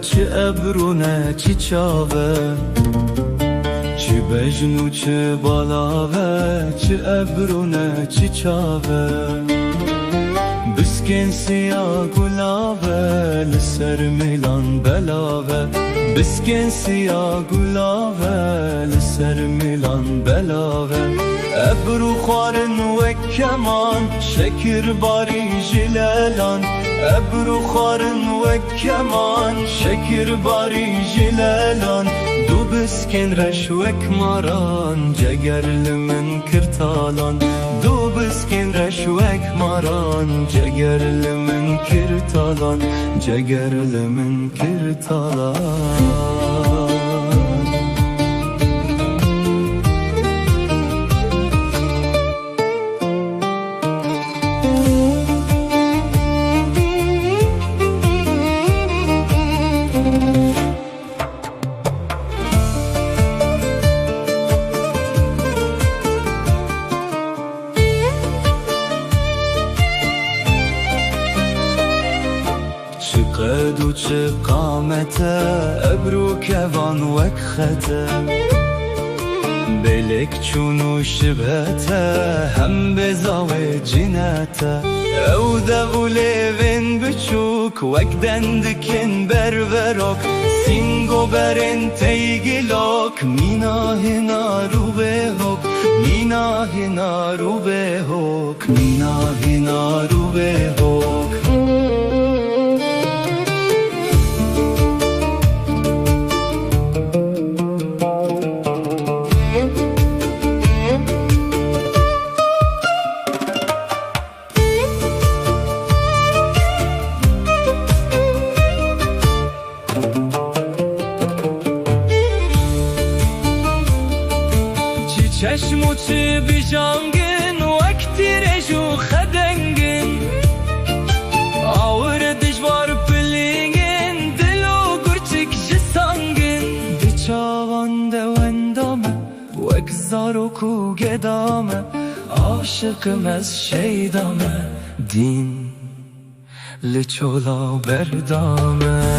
چی ابرونه چی چاوه، چی بجنو چی بالاوه، چی ابرونه چی چاوه. بسکن سیا گلاوه لسر میلان بلاوه، بسکن سیا گلاوه لسر میلان بلاوه. ابرو خوارن و کمان شکر باری جلالان، ابرو خوارن و کمان شکر باری جلالان. دو بسکن رشوک ماران جگر لمن کرتالان، دو بسکن رشوک ماران جگر لمن کرتالان، جگر لمن کرتالان. قد و چه قامته ابرو کوان وک خته، بلک چونو شبهته هم بزاوی جنته. او دوله وین بچوک وک دندکن برورک، سینگو برن تیگلوک میناه نارو به هک، میناه نارو به هک، میناه نارو به هک. چشم و چه بیجانگن وقتی رجو خدنگن، آور دجوار پلینگن دلو گرچک جسانگن. دی چاوان دوندامه وک زارو کو گدامه، عاشقم از شیدامه دین لچولا بردامه.